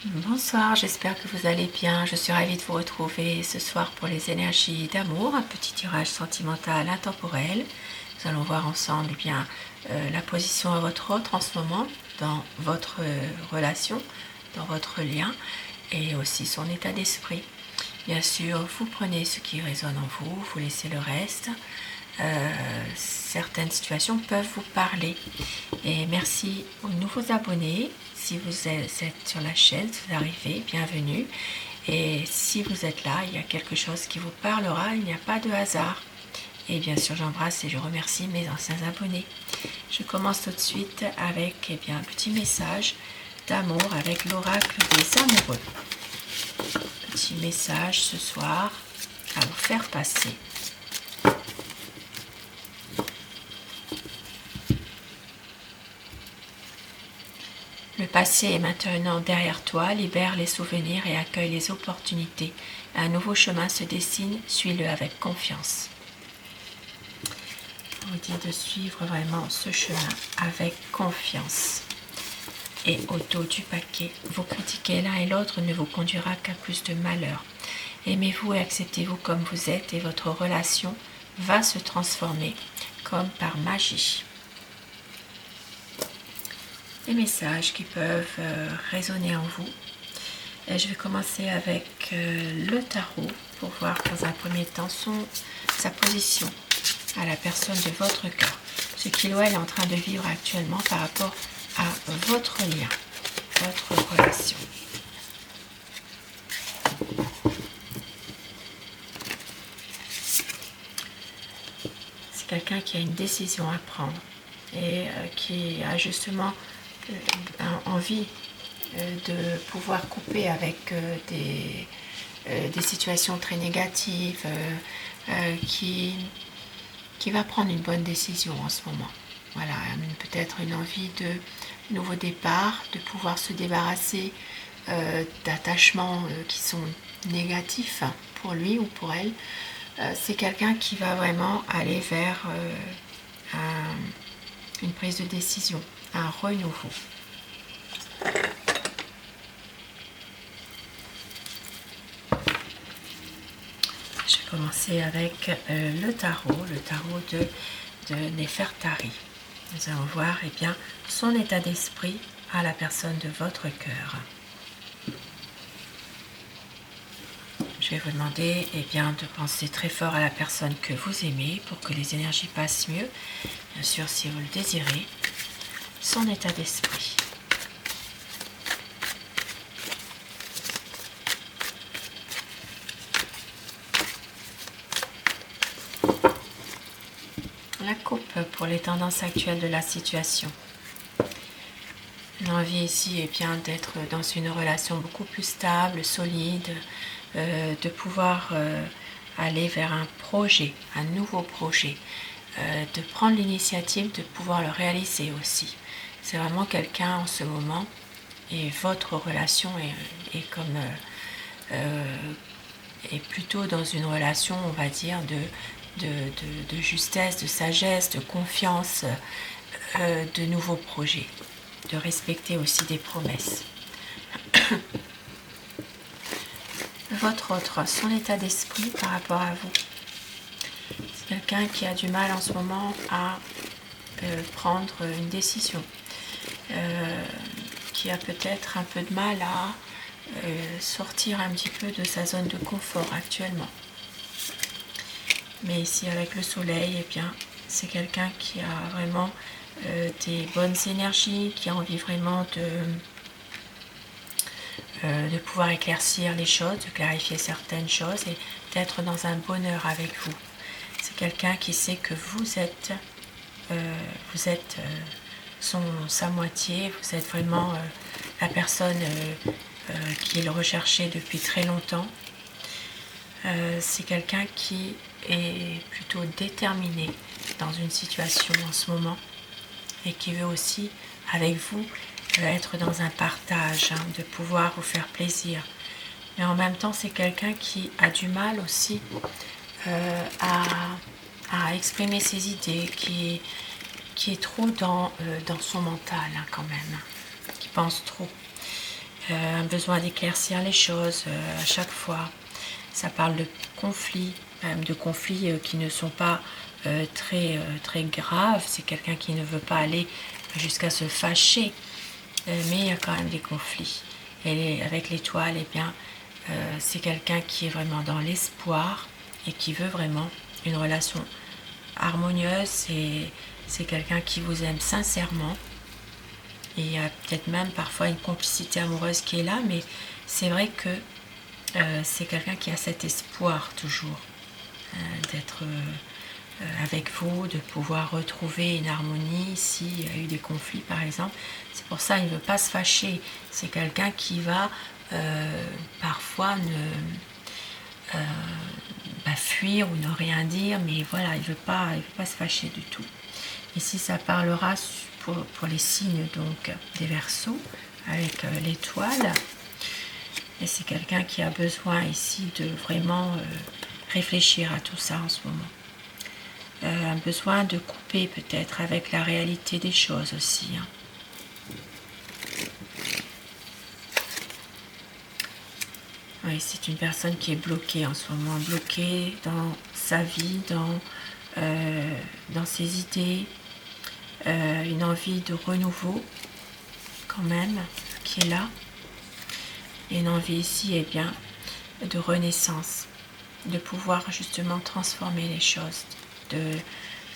Bonsoir, j'espère que vous allez bien. Je suis ravie de vous retrouver ce soir pour les énergies d'amour, un petit tirage sentimental intemporel. Nous allons voir ensemble la position à votre autre en ce moment, dans votre relation, dans votre lien, et aussi son état d'esprit. Bien sûr, vous prenez ce qui résonne en vous, vous laissez le reste. Certaines situations peuvent vous parler. Et merci aux nouveaux abonnés. Si vous êtes sur la chaîne, si vous arrivez, bienvenue. Et si vous êtes là, il y a quelque chose qui vous parlera, il n'y a pas de hasard. Et bien sûr, j'embrasse et je remercie mes anciens abonnés. Je commence tout de suite avec un petit message d'amour avec l'oracle des amoureux. Petit message ce soir à vous faire passer. Le passé est maintenant derrière toi, libère les souvenirs et accueille les opportunités. Un nouveau chemin se dessine, suis-le avec confiance. On vous dit de suivre vraiment ce chemin avec confiance. Et au dos du paquet, vous critiquer l'un et l'autre ne vous conduira qu'à plus de malheur. Aimez-vous et acceptez-vous comme vous êtes et votre relation va se transformer comme par magie. Les messages qui peuvent résonner en vous. Et je vais commencer avec le tarot pour voir dans un premier temps sa position à la personne de votre cœur. Ce qu'il ou elle est en train de vivre actuellement par rapport à votre lien, votre relation. C'est quelqu'un qui a une décision à prendre et qui a justement envie de pouvoir couper avec des situations très négatives, qui va prendre une bonne décision en ce moment. Voilà, peut-être une envie de nouveau départ, de pouvoir se débarrasser d'attachements qui sont négatifs pour lui ou pour elle. C'est quelqu'un qui va vraiment aller vers une prise de décision, un renouveau. Je vais commencer avec le tarot de Néfertari. Nous allons voir son état d'esprit à la personne de votre cœur. Je vais vous demander de penser très fort à la personne que vous aimez pour que les énergies passent mieux. Bien sûr, si vous le désirez, son état d'esprit. La coupe pour les tendances actuelles de la situation. L'envie ici est d'être dans une relation beaucoup plus stable, solide, de pouvoir aller vers un projet, un nouveau projet, de prendre l'initiative de pouvoir le réaliser aussi. C'est vraiment quelqu'un en ce moment et votre relation est plutôt dans une relation, on va dire, de justesse, de sagesse, de confiance, de nouveaux projets, de respecter aussi des promesses. Votre autre, son état d'esprit par rapport à vous. C'est quelqu'un qui a du mal en ce moment à prendre une décision, qui a peut-être un peu de mal à sortir un petit peu de sa zone de confort actuellement. Mais ici avec le soleil, c'est quelqu'un qui a vraiment des bonnes énergies, qui a envie vraiment de pouvoir éclaircir les choses, de clarifier certaines choses et d'être dans un bonheur avec vous. C'est quelqu'un qui sait que vous êtes sa moitié, vous êtes vraiment la personne qu'il recherchait depuis très longtemps. C'est quelqu'un qui est plutôt déterminé dans une situation en ce moment et qui veut aussi, avec vous, être dans un partage, de pouvoir vous faire plaisir. Mais en même temps, c'est quelqu'un qui a du mal aussi à exprimer ses idées, qui est trop dans son mental quand même, qui pense trop. un besoin d'éclaircir les choses à chaque fois. Ça parle de conflits, même de conflits qui ne sont pas très graves. C'est quelqu'un qui ne veut pas aller jusqu'à se fâcher, mais il y a quand même des conflits. Et avec l'étoile, eh bien, c'est quelqu'un qui est vraiment dans l'espoir et qui veut vraiment une relation harmonieuse. C'est quelqu'un qui vous aime sincèrement. Et il y a peut-être même parfois une complicité amoureuse qui est là, mais c'est vrai que c'est quelqu'un qui a cet espoir toujours d'être avec vous, de pouvoir retrouver une harmonie s'il y a eu des conflits par exemple. C'est pour ça qu'il ne veut pas se fâcher. C'est quelqu'un qui va parfois fuir ou ne rien dire, mais voilà, il ne veut pas se fâcher du tout. Ici, ça parlera pour les signes donc des Verseaux avec l'étoile. Et c'est quelqu'un qui a besoin ici de vraiment réfléchir à tout ça en ce moment. Un besoin de couper peut-être avec la réalité des choses aussi. Oui, c'est une personne qui est bloquée en ce moment, bloquée dans sa vie, dans ses idées, une envie de renouveau quand même qui est là, et une envie ici eh bien, de renaissance, de pouvoir justement transformer les choses,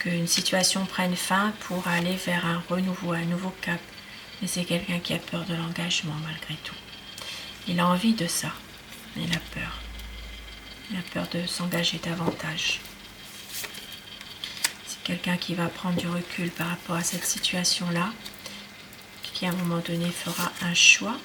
qu'une situation prenne fin pour aller vers un renouveau, un nouveau cap. Mais c'est quelqu'un qui a peur de l'engagement malgré tout. Il a envie de ça, mais il a peur. Il a peur de s'engager davantage. C'est quelqu'un qui va prendre du recul par rapport à cette situation-là, qui à un moment donné fera un choix,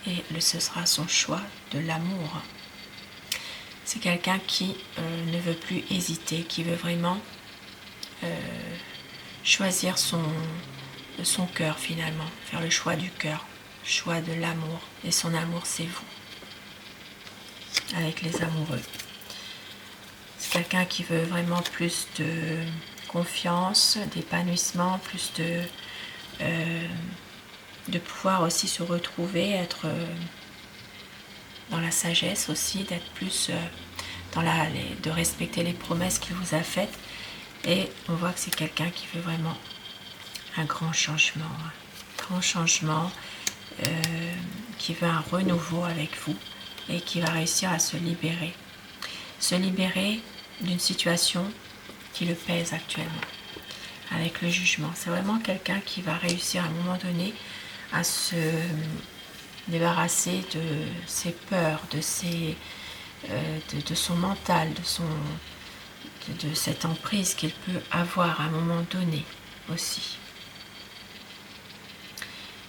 et ce sera son choix de l'amour. C'est quelqu'un qui ne veut plus hésiter, qui veut vraiment choisir son cœur finalement, faire le choix du cœur, le choix de l'amour. Et son amour, c'est vous, avec les amoureux. C'est quelqu'un qui veut vraiment plus de confiance, d'épanouissement, plus de pouvoir aussi se retrouver, être dans la sagesse aussi, d'être plus de respecter les promesses qu'il vous a faites. Et on voit que c'est quelqu'un qui veut vraiment un grand changement, qui veut un renouveau avec vous et qui va réussir à se libérer d'une situation qui le pèse actuellement avec le jugement. C'est vraiment quelqu'un qui va réussir à un moment donné à se débarrasser de ses peurs, de son mental, de cette emprise qu'il peut avoir à un moment donné aussi.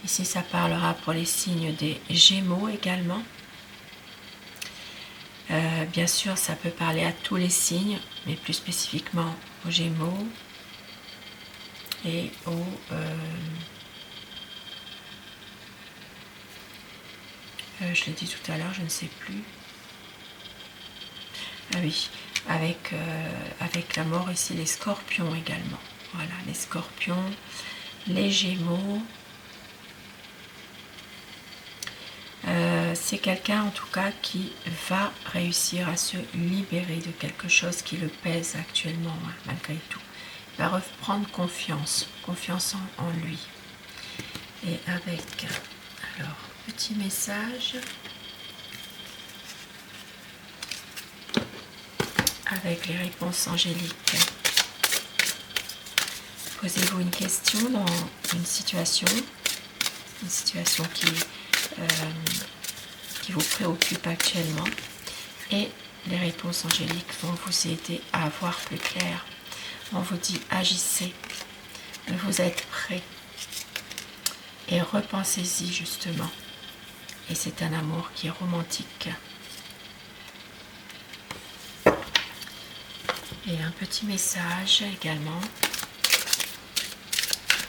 Ici, ça parlera pour les signes des Gémeaux également. Bien sûr, ça peut parler à tous les signes, mais plus spécifiquement aux Gémeaux et je l'ai dit tout à l'heure, je ne sais plus. Ah oui, avec la mort ici, les Scorpions également. Voilà, les Scorpions, les Gémeaux. C'est quelqu'un en tout cas qui va réussir à se libérer de quelque chose qui le pèse actuellement, malgré tout. Il va reprendre confiance en lui. Et avec, alors, petit message, avec les réponses angéliques. Posez-vous une question dans une situation qui vous préoccupe actuellement, et les réponses angéliques vont vous aider à voir plus clair. On vous dit agissez, vous êtes prêts, et repensez-y justement. Et c'est un amour qui est romantique. Et un petit message également,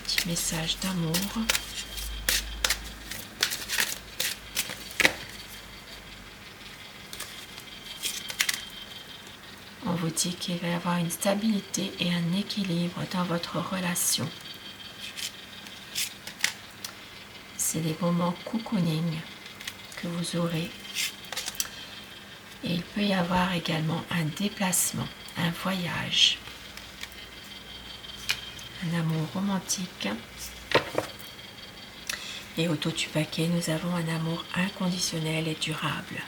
petit message d'amour. On vous dit qu'il va y avoir une stabilité et un équilibre dans votre relation. C'est des moments cocooning, que vous aurez. Et il peut y avoir également un déplacement, un voyage, un amour romantique. Et au dos du paquet, nous avons un amour inconditionnel et durable.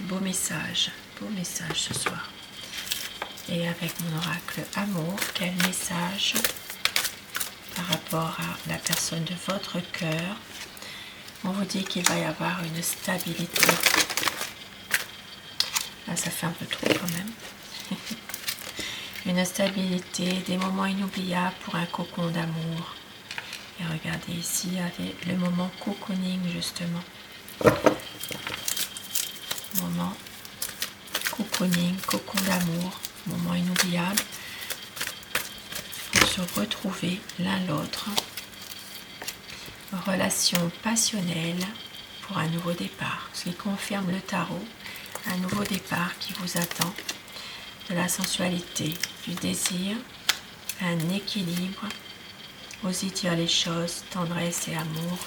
Beau message ce soir. Et avec mon oracle amour, quel message par rapport à la personne de votre cœur? On vous dit qu'il va y avoir une stabilité. Là, ça fait un peu trop quand même. Une stabilité, des moments inoubliables pour un cocon d'amour. Et regardez ici, il y avait le moment cocooning justement. Moment cocooning, cocon d'amour, moment inoubliable. Pour se retrouver l'un l'autre. Relation passionnelle pour un nouveau départ. Ce qui confirme le tarot, un nouveau départ qui vous attend. De la sensualité, du désir, un équilibre. Osez dire les choses, tendresse et amour.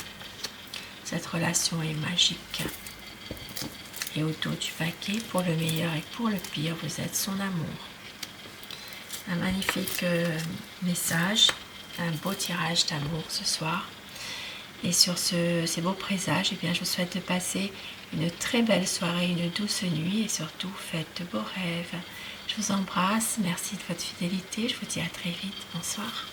Cette relation est magique. Et autour du paquet, pour le meilleur et pour le pire, vous êtes son amour. Un magnifique message, un beau tirage d'amour ce soir. Et sur ces beaux présages, eh bien, je vous souhaite de passer une très belle soirée, une douce nuit et surtout faites de beaux rêves. Je vous embrasse, merci de votre fidélité, je vous dis à très vite, bonsoir.